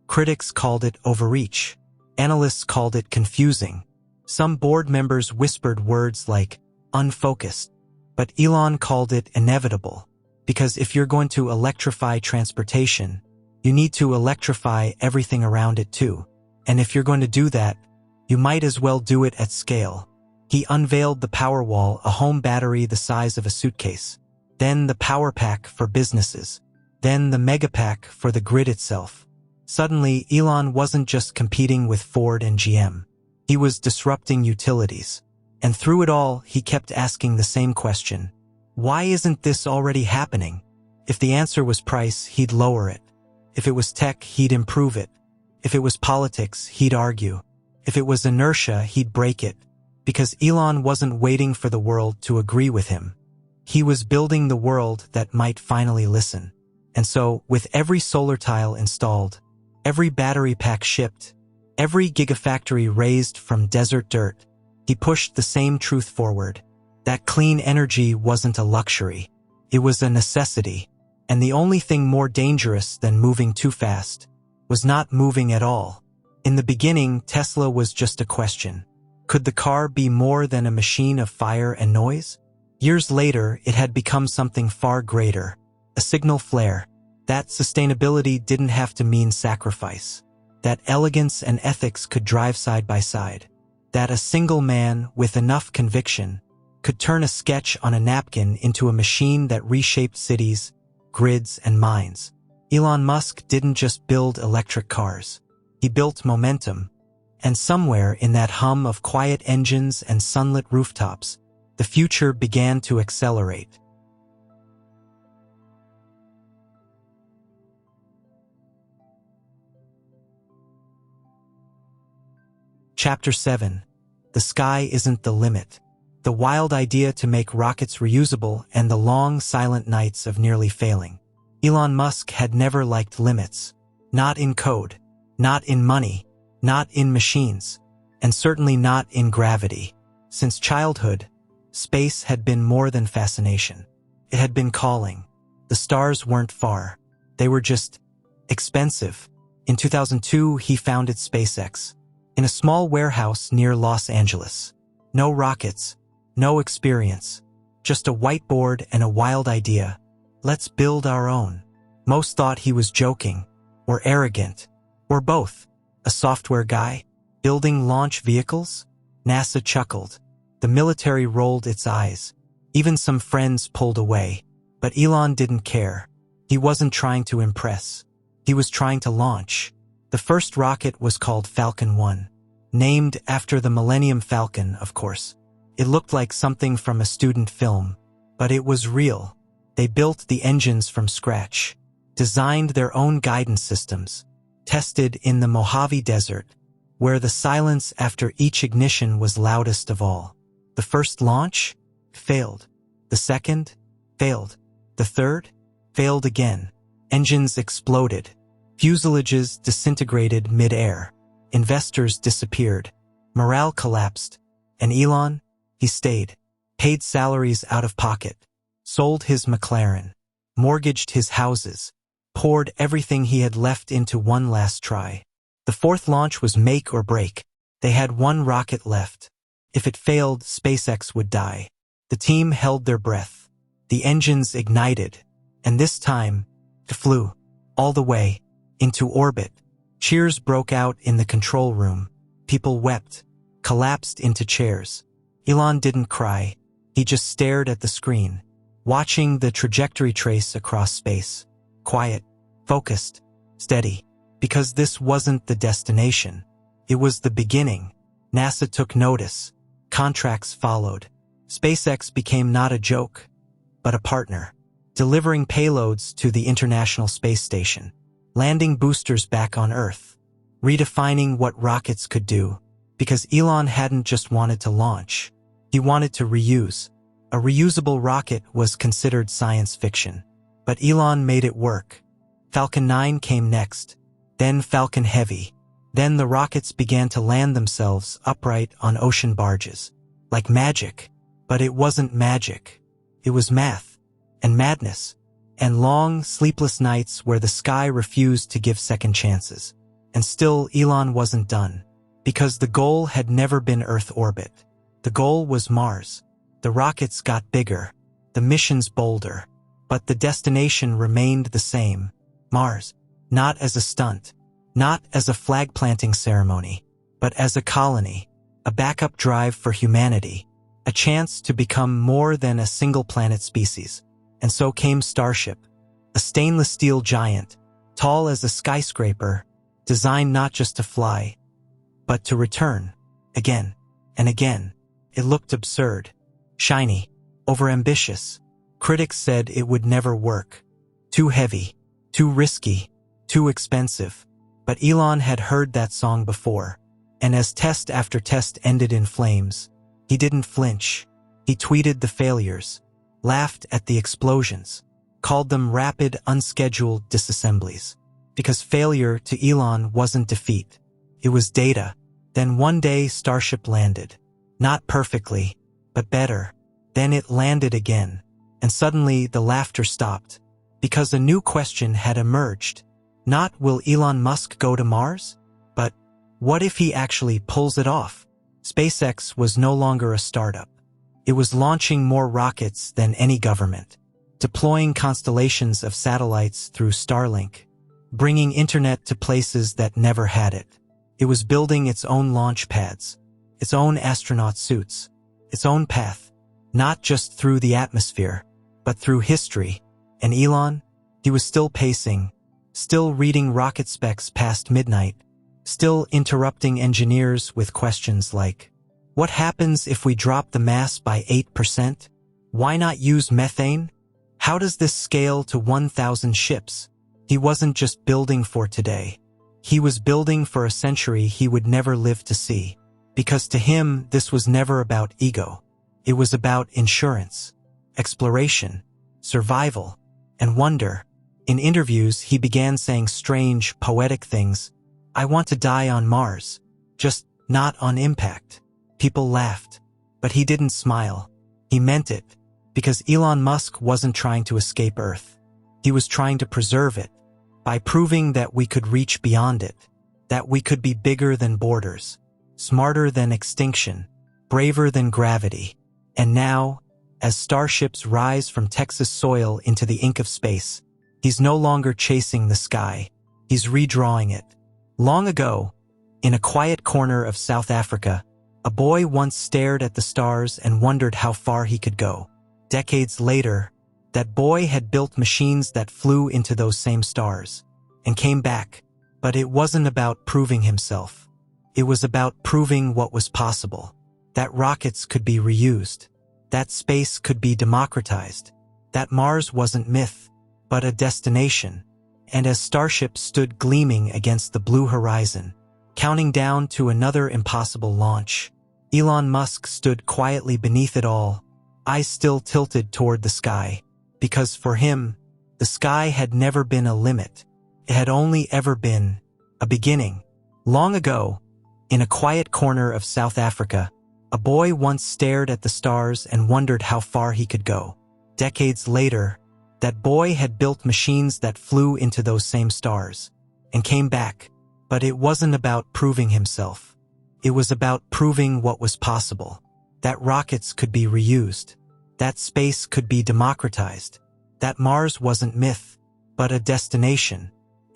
Critics called it overreach. Analysts called it confusing. Some board members whispered words like unfocused. But Elon called it inevitable. Because if you're going to electrify transportation, you need to electrify everything around it too. And if you're going to do that, you might as well do it at scale. He unveiled the Powerwall, a home battery the size of a suitcase. Then the Power Pack for businesses. Then the Megapack for the grid itself. Suddenly, Elon wasn't just competing with Ford and GM. He was disrupting utilities. And through it all, he kept asking the same question. Why isn't this already happening? If the answer was price, he'd lower it. If it was tech, he'd improve it. If it was politics, he'd argue. If it was inertia, he'd break it. Because Elon wasn't waiting for the world to agree with him. He was building the world that might finally listen. And so, with every solar tile installed, every battery pack shipped, every gigafactory raised from desert dirt, he pushed the same truth forward. That clean energy wasn't a luxury. It was a necessity. And the only thing more dangerous than moving too fast was not moving at all. In the beginning, Tesla was just a question. Could the car be more than a machine of fire and noise? Years later, it had become something far greater. A signal flare. That sustainability didn't have to mean sacrifice. That elegance and ethics could drive side by side. That a single man with enough conviction could turn a sketch on a napkin into a machine that reshaped cities, grids, and minds. Elon Musk didn't just build electric cars. He built momentum. And somewhere in that hum of quiet engines and sunlit rooftops, the future began to accelerate. Chapter 7. The Sky Isn't the Limit. The wild idea to make rockets reusable and the long, silent nights of nearly failing. Elon Musk had never liked limits. Not in code. Not in money. Not in machines. And certainly not in gravity. Since childhood, space had been more than fascination. It had been calling. The stars weren't far. They were just expensive. In 2002, he founded SpaceX. In a small warehouse near Los Angeles. No rockets. No experience. Just a whiteboard and a wild idea. Let's build our own. Most thought he was joking. Or arrogant. Or both. A software guy? Building launch vehicles? NASA chuckled. The military rolled its eyes. Even some friends pulled away. But Elon didn't care. He wasn't trying to impress. He was trying to launch. The first rocket was called Falcon 1. Named after the Millennium Falcon, of course. It looked like something from a student film. But it was real. They built the engines from scratch. Designed their own guidance systems. Tested in the Mojave Desert. where the silence after each ignition was loudest of all. The first launch failed. The second failed. The third failed again. Engines exploded. Fuselages disintegrated mid-air. Investors disappeared. Morale collapsed. And Elon, he stayed. Paid salaries out of pocket. Sold his McLaren. Mortgaged his houses. Poured everything he had left into one last try. The fourth launch was make or break. They had one rocket left. If it failed, SpaceX would die. The team held their breath. The engines ignited. And this time, it flew. All the way. Into orbit. Cheers broke out in the control room. People wept. Collapsed into chairs. Elon didn't cry. He just stared at the screen. Watching the trajectory trace across space. Quiet. Focused. Steady. Because this wasn't the destination. It was the beginning. NASA took notice. Contracts followed. SpaceX became not a joke, but a partner. Delivering payloads to the International Space Station. Landing boosters back on Earth. Redefining what rockets could do. Because Elon hadn't just wanted to launch. He wanted to reuse. A reusable rocket was considered science fiction. But Elon made it work. Falcon 9 came next. Then Falcon Heavy. Then the rockets began to land themselves upright on ocean barges. Like magic. But it wasn't magic. It was math. And madness. And long, sleepless nights where the sky refused to give second chances. And still, Elon wasn't done. Because the goal had never been Earth orbit. The goal was Mars. The rockets got bigger. The missions bolder. But the destination remained the same. Mars. Not as a stunt. Not as a flag-planting ceremony. But as a colony. A backup drive for humanity. A chance to become more than a single-planet species. And so came Starship. A stainless steel giant. Tall as a skyscraper. Designed not just to fly, but to return. Again and again. It looked absurd. Shiny. Overambitious. Critics said it would never work. Too heavy. Too risky. Too expensive. But Elon had heard that song before. And as test after test ended in flames, he didn't flinch. He tweeted the failures. Laughed at the explosions. Called them rapid, unscheduled disassemblies. Because failure to Elon wasn't defeat. It was data. Then one day Starship landed. Not perfectly, but better. Then it landed again. And suddenly the laughter stopped. Because a new question had emerged. Not will Elon Musk go to Mars? But what if he actually pulls it off? SpaceX was no longer a startup. It was launching more rockets than any government. Deploying constellations of satellites through Starlink. Bringing internet to places that never had it. It was building its own launch pads, its own astronaut suits, its own path, not just through the atmosphere, but through history. And Elon, he was still pacing, still reading rocket specs past midnight, still interrupting engineers with questions like, what happens if we drop the mass by 8%? Why not use methane? How does this scale to 1,000 ships? He wasn't just building for today. He was building for a century he would never live to see. Because to him, this was never about ego. It was about insurance, exploration, survival, and wonder. In interviews, he began saying strange, poetic things. I want to die on Mars, just not on impact. People laughed, but he didn't smile. He meant it, because Elon Musk wasn't trying to escape Earth. He was trying to preserve it, by proving that we could reach beyond it, that we could be bigger than borders, smarter than extinction, braver than gravity. And now, as starships rise from Texas soil into the ink of space, he's no longer chasing the sky, he's redrawing it. Long ago, in a quiet corner of South Africa, a boy once stared at the stars and wondered how far he could go. Decades later, that boy had built machines that flew into those same stars and came back. But it wasn't about proving himself. It was about proving what was possible. That rockets could be reused. That space could be democratized. That Mars wasn't myth, but a destination. And as Starship stood gleaming against the blue horizon, counting down to another impossible launch. Elon Musk stood quietly beneath it all, eyes still tilted toward the sky, because for him, the sky had never been a limit. It had only ever been a beginning. Long ago, in a quiet corner of South Africa, a boy once stared at the stars and wondered how far he could go. Decades later, that boy had built machines that flew into those same stars and came back. But it wasn't about proving himself. It was about proving what was possible. That rockets could be reused. That space could be democratized. That Mars wasn't myth, but a destination.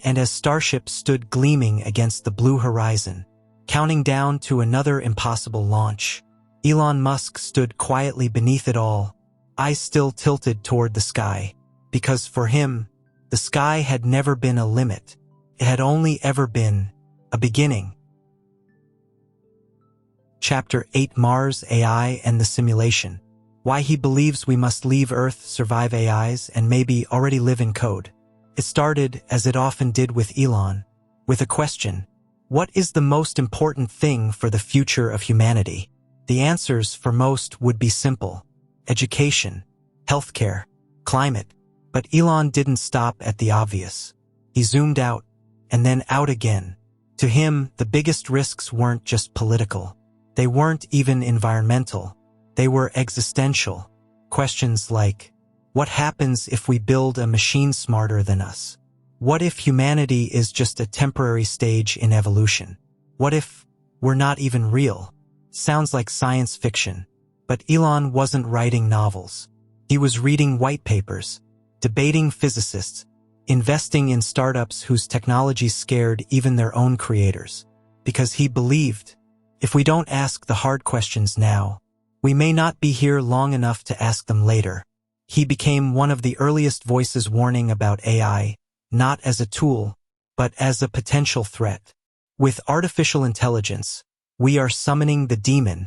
And as starships stood gleaming against the blue horizon, counting down to another impossible launch, Elon Musk stood quietly beneath it all, eyes still tilted toward the sky, because for him, the sky had never been a limit. It had only ever been a beginning. Chapter 8: Mars, AI, and the Simulation. Why he believes we must leave Earth, survive AIs, and maybe already live in code. It started, as it often did with Elon, with a question. What is the most important thing for the future of humanity? The answers for most would be simple. Education, healthcare, climate. But Elon didn't stop at the obvious. He zoomed out, and then out again. To him, the biggest risks weren't just political. They weren't even environmental. They were existential. Questions like, what happens if we build a machine smarter than us? What if humanity is just a temporary stage in evolution? What if we're not even real? Sounds like science fiction. But Elon wasn't writing novels. He was reading white papers, debating physicists, investing in startups whose technology scared even their own creators. Because he believed, if we don't ask the hard questions now, we may not be here long enough to ask them later. He became one of the earliest voices warning about AI, not as a tool, but as a potential threat. With artificial intelligence, we are summoning the demon,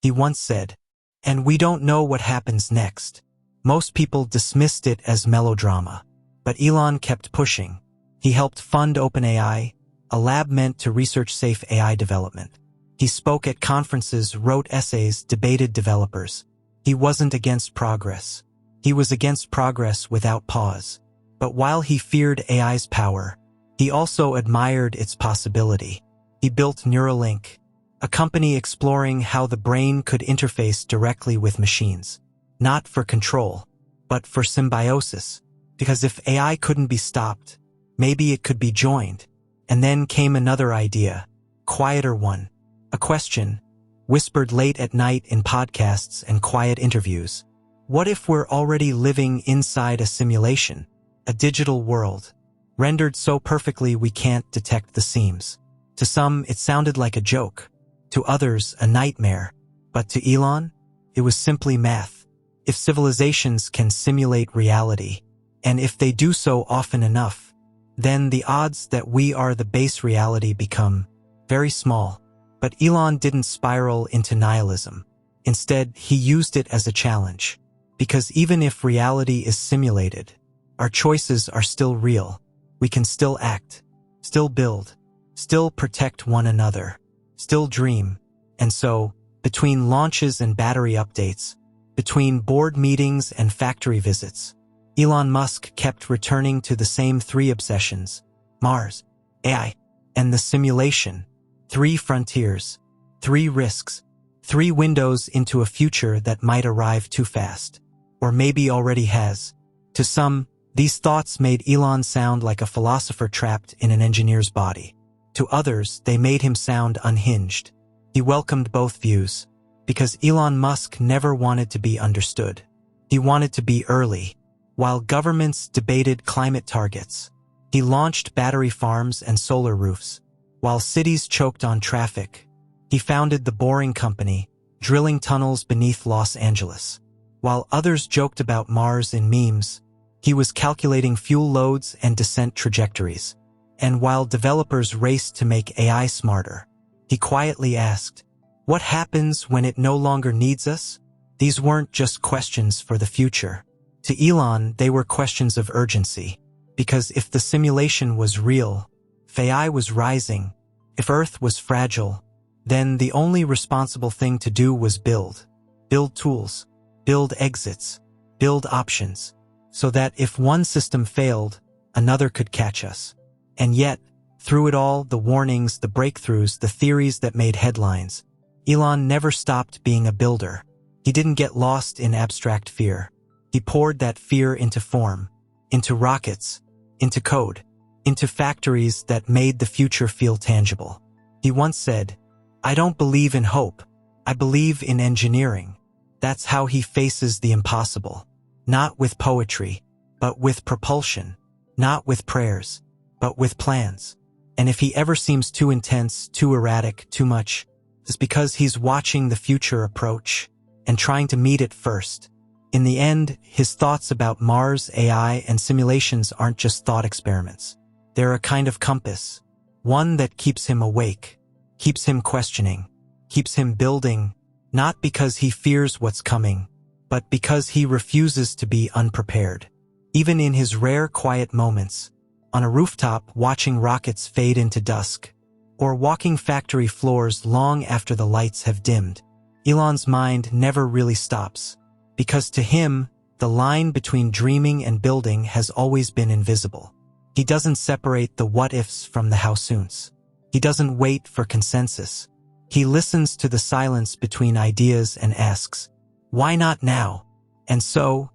he once said, and we don't know what happens next. Most people dismissed it as melodrama, but Elon kept pushing. He helped fund OpenAI, a lab meant to research safe AI development. He spoke at conferences, wrote essays, debated developers. He wasn't against progress. He was against progress without pause. But while he feared AI's power, he also admired its possibility. He built Neuralink, a company exploring how the brain could interface directly with machines. Not for control, but for symbiosis. Because if AI couldn't be stopped, maybe it could be joined. And then came another idea, quieter one. A question, whispered late at night in podcasts and quiet interviews. What if we're already living inside a simulation, a digital world, rendered so perfectly we can't detect the seams? To some, it sounded like a joke. To others, a nightmare. But to Elon, it was simply math. If civilizations can simulate reality, and if they do so often enough, then the odds that we are the base reality become very small. But Elon didn't spiral into nihilism. Instead, he used it as a challenge. Because even if reality is simulated, our choices are still real. We can still act, still build, still protect one another, still dream. And so, between launches and battery updates, between board meetings and factory visits, Elon Musk kept returning to the same three obsessions: Mars, AI, and the simulation. 3 frontiers, 3 risks, 3 windows into a future that might arrive too fast, or maybe already has. To some, these thoughts made Elon sound like a philosopher trapped in an engineer's body. To others, they made him sound unhinged. He welcomed both views, because Elon Musk never wanted to be understood. He wanted to be early. While governments debated climate targets, he launched battery farms and solar roofs. While cities choked on traffic, he founded the Boring Company, drilling tunnels beneath Los Angeles. While others joked about Mars in memes, he was calculating fuel loads and descent trajectories. And while developers raced to make AI smarter, he quietly asked, what happens when it no longer needs us? These weren't just questions for the future. To Elon, they were questions of urgency. Because if the simulation was real, if AI was rising, If Earth was fragile, then the only responsible thing to do was build. Build tools, build exits, build options, so that if one system failed, another could catch us. And yet, through it all, the warnings, the breakthroughs, the theories that made headlines, Elon never stopped being a builder. He didn't get lost in abstract fear. He poured that fear into form, into rockets, into code, into factories that made the future feel tangible. He once said, "I don't believe in hope. I believe in engineering." That's how he faces the impossible. Not with poetry, but with propulsion. Not with prayers, but with plans. And if he ever seems too intense, too erratic, too much, it's because he's watching the future approach and trying to meet it first. In the end, his thoughts about Mars, AI, and simulations aren't just thought experiments. They're a kind of compass, one that keeps him awake, keeps him questioning, keeps him building, not because he fears what's coming, but because he refuses to be unprepared. Even in his rare quiet moments, on a rooftop watching rockets fade into dusk, or walking factory floors long after the lights have dimmed, Elon's mind never really stops, because to him, the line between dreaming and building has always been invisible. He doesn't separate the what-ifs from the how-soons. He doesn't wait for consensus. He listens to the silence between ideas and asks, "Why not now?" And so,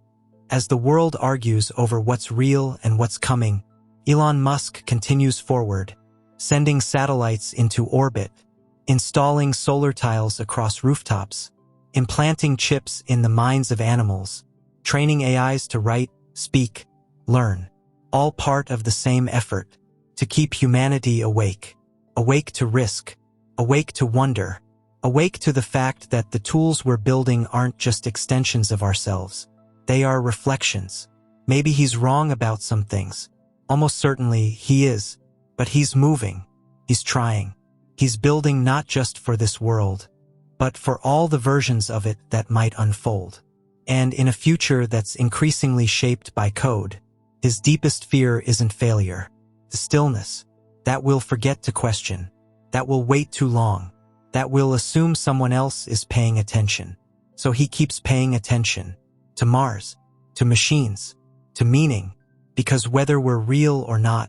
as the world argues over what's real and what's coming, Elon Musk continues forward, sending satellites into orbit, installing solar tiles across rooftops, implanting chips in the minds of animals, training AIs to write, speak, learn, all part of the same effort, to keep humanity awake. Awake to risk, awake to wonder, awake to the fact that the tools we're building aren't just extensions of ourselves. They are reflections. Maybe he's wrong about some things. Almost certainly he is. But he's moving. He's trying. He's building not just for this world, but for all the versions of it that might unfold. And in a future that's increasingly shaped by code, his deepest fear isn't failure. The stillness. That will forget to question. That will wait too long. That will assume someone else is paying attention. So he keeps paying attention. To Mars. To machines. To meaning. Because whether we're real or not,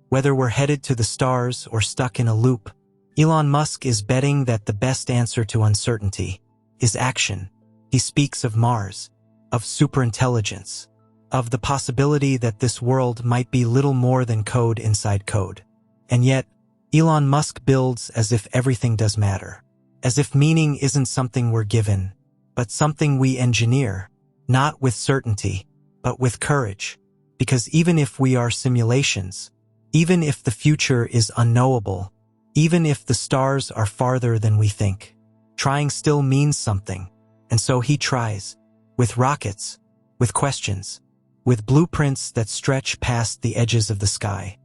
whether we're headed to the stars or stuck in a loop, Elon Musk is betting that the best answer to uncertainty is action. He speaks of Mars, of superintelligence, of the possibility that this world might be little more than code inside code. And yet, Elon Musk builds as if everything does matter, as if meaning isn't something we're given, but something we engineer, not with certainty, but with courage. Because even if we are simulations, even if the future is unknowable, even if the stars are farther than we think, trying still means something. And so he tries, with rockets, with questions, with blueprints that stretch past the edges of the sky.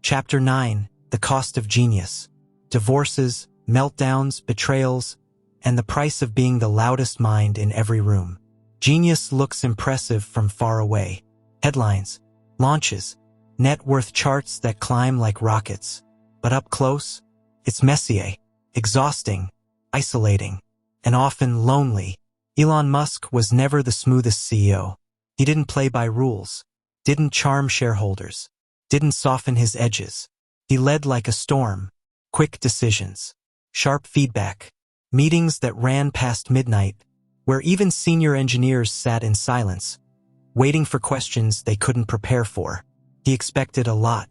Chapter 9, The Cost of Genius. Divorces, meltdowns, betrayals, and the price of being the loudest mind in every room. Genius looks impressive from far away. Headlines, launches, net worth charts that climb like rockets. But up close, it's messy, exhausting, isolating, and often lonely. Elon Musk was never the smoothest CEO. He didn't play by rules, didn't charm shareholders, didn't soften his edges. He led like a storm, quick decisions, sharp feedback, meetings that ran past midnight, where even senior engineers sat in silence, waiting for questions they couldn't prepare for. He expected a lot,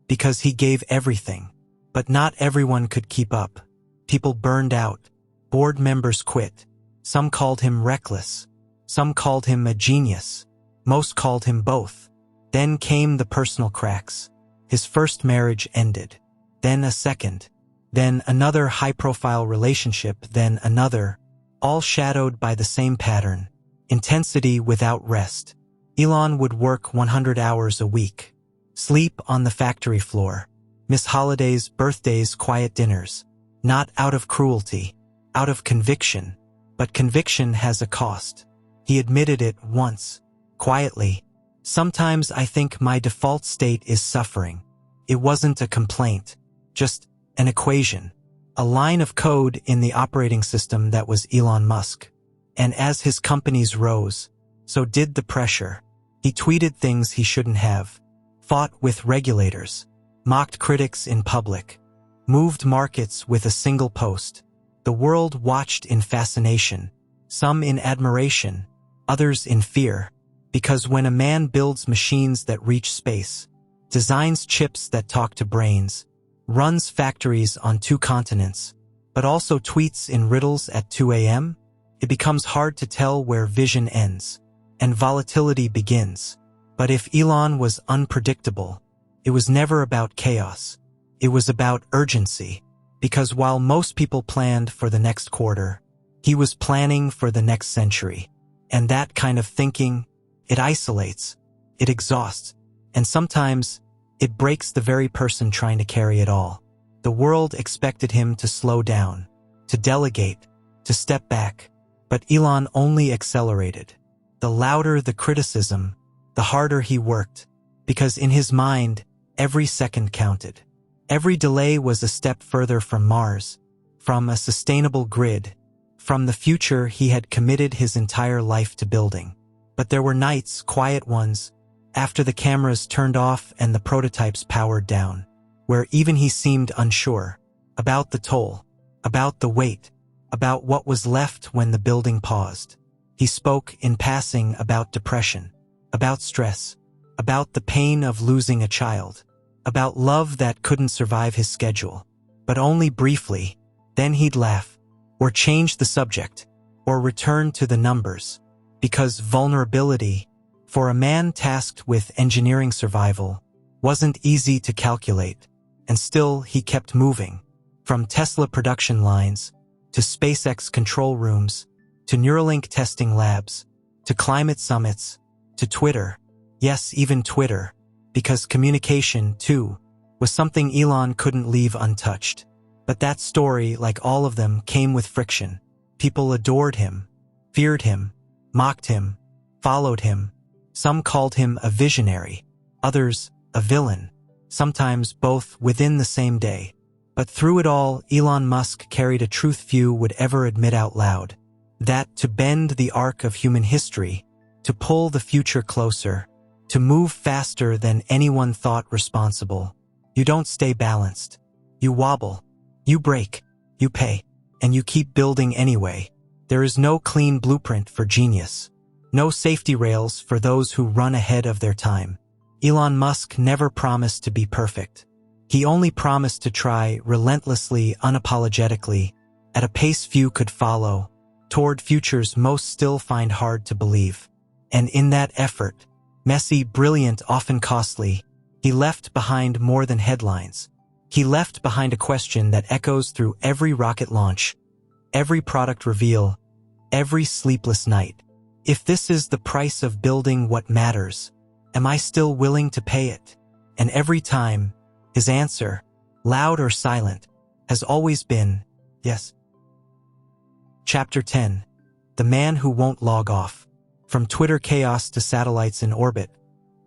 because he gave everything. But not everyone could keep up. People burned out. Board members quit. Some called him reckless. Some called him a genius. Most called him both. Then came the personal cracks. His first marriage ended. Then a second. Then another high-profile relationship. Then another. All shadowed by the same pattern. Intensity without rest. Elon would work 100 hours a week. Sleep on the factory floor. Miss holidays, birthdays, quiet dinners. Not out of cruelty. Out of conviction. But conviction has a cost. He admitted it once. Quietly. Sometimes I think my default state is suffering. It wasn't a complaint. just an equation, a line of code in the operating system that was Elon Musk. And as his companies rose, so did the pressure. He tweeted things he shouldn't have, fought with regulators, mocked critics in public, moved markets with a single post. The world watched in fascination, some in admiration, others in fear, because when a man builds machines that reach space, designs chips that talk to brains, runs factories on 2 continents, but also tweets in riddles at 2 a.m., it becomes hard to tell where vision ends and volatility begins. But if Elon was unpredictable, it was never about chaos. It was about urgency, because while most people planned for the next quarter, he was planning for the next century. And that kind of thinking, it isolates, it exhausts, and sometimes it breaks the very person trying to carry it all. The world expected him to slow down, to delegate, to step back, but Elon only accelerated. The louder the criticism, the harder he worked, because in his mind, every second counted. Every delay was a step further from Mars, from a sustainable grid, from the future he had committed his entire life to building. But there were nights, quiet ones, after the cameras turned off and the prototypes powered down, where even he seemed unsure about the toll, about the weight, about what was left when the building paused. He spoke in passing about depression, about stress, about the pain of losing a child, about love that couldn't survive his schedule, but only briefly. Then he'd laugh, or change the subject, or return to the numbers, because vulnerability, for a man tasked with engineering survival, wasn't easy to calculate, and still he kept moving, from Tesla production lines, to SpaceX control rooms, to Neuralink testing labs, to climate summits, to Twitter. Yes, even Twitter, because communication, too, was something Elon couldn't leave untouched. But that story, like all of them, came with friction. People adored him, feared him, mocked him, followed him. Some called him a visionary, others a villain, sometimes both within the same day. But through it all, Elon Musk carried a truth few would ever admit out loud. That to bend the arc of human history, to pull the future closer, to move faster than anyone thought responsible, you don't stay balanced. You wobble, you break, you pay, and you keep building anyway. There is no clean blueprint for genius. No safety rails for those who run ahead of their time. Elon Musk never promised to be perfect. He only promised to try relentlessly, unapologetically, at a pace few could follow, toward futures most still find hard to believe. And in that effort, messy, brilliant, often costly, he left behind more than headlines. He left behind a question that echoes through every rocket launch, every product reveal, every sleepless night. If this is the price of building what matters, am I still willing to pay it? And every time, his answer, loud or silent, has always been, yes. Chapter 10. The Man Who Won't Log Off. From Twitter chaos to satellites in orbit.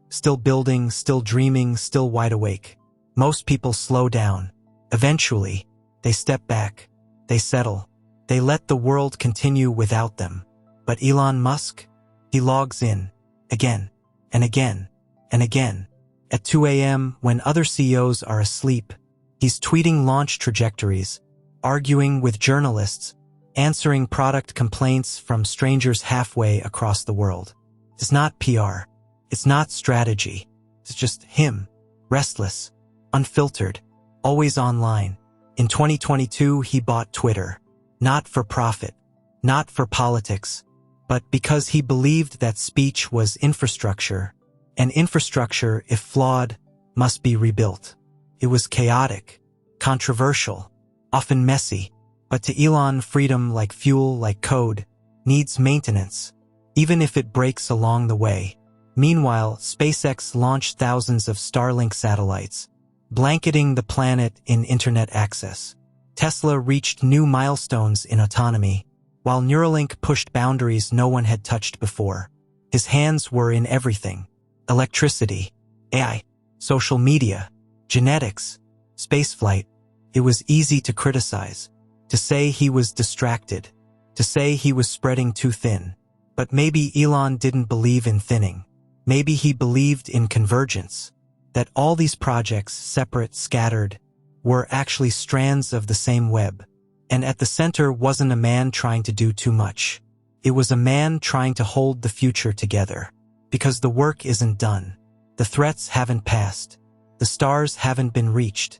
Still building, still dreaming, still wide awake. Most people slow down. Eventually, they step back. They settle. They let the world continue without them. But Elon Musk? He logs in. Again. And again. And again. At 2 a.m., when other CEOs are asleep, he's tweeting launch trajectories, arguing with journalists, answering product complaints from strangers halfway across the world. It's not PR. It's not strategy. It's just him. Restless. Unfiltered. Always online. In 2022, he bought Twitter. Not for profit. Not for politics. But because he believed that speech was infrastructure. And infrastructure, if flawed, must be rebuilt. It was chaotic. Controversial. Often messy. But to Elon, freedom, like fuel, like code, needs maintenance, even if it breaks along the way. Meanwhile, SpaceX launched thousands of Starlink satellites, blanketing the planet in internet access. Tesla reached new milestones in autonomy, while Neuralink pushed boundaries no one had touched before. His hands were in everything: electricity, AI, social media, genetics, spaceflight. It was easy to criticize, to say he was distracted, to say he was spreading too thin. But maybe Elon didn't believe in thinning. Maybe he believed in convergence, that all these projects, separate, scattered, were actually strands of the same web. And at the center wasn't a man trying to do too much. It was a man trying to hold the future together. Because the work isn't done. The threats haven't passed. The stars haven't been reached.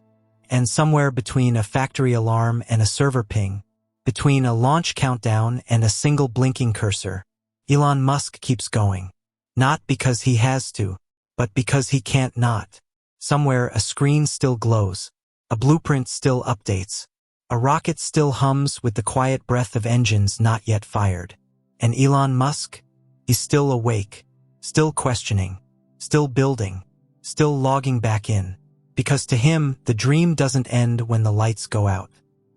And somewhere between a factory alarm and a server ping, between a launch countdown and a single blinking cursor, Elon Musk keeps going. Not because he has to, but because he can't not. Somewhere a screen still glows. A blueprint still updates. A rocket still hums with the quiet breath of engines not yet fired. And Elon Musk? He's still awake, still questioning, still building, still logging back in. Because to him, the dream doesn't end when the lights go out.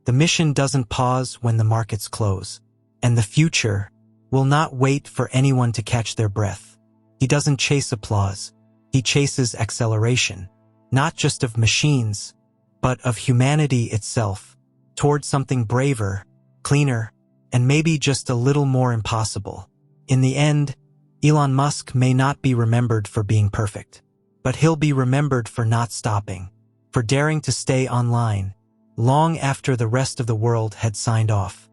The mission doesn't pause when the markets close. And the future will not wait for anyone to catch their breath. He doesn't chase applause. He chases acceleration. Not just of machines, but of humanity itself, toward something braver, cleaner, and maybe just a little more impossible. In the end, Elon Musk may not be remembered for being perfect, but he'll be remembered for not stopping, for daring to stay online, long after the rest of the world had signed off.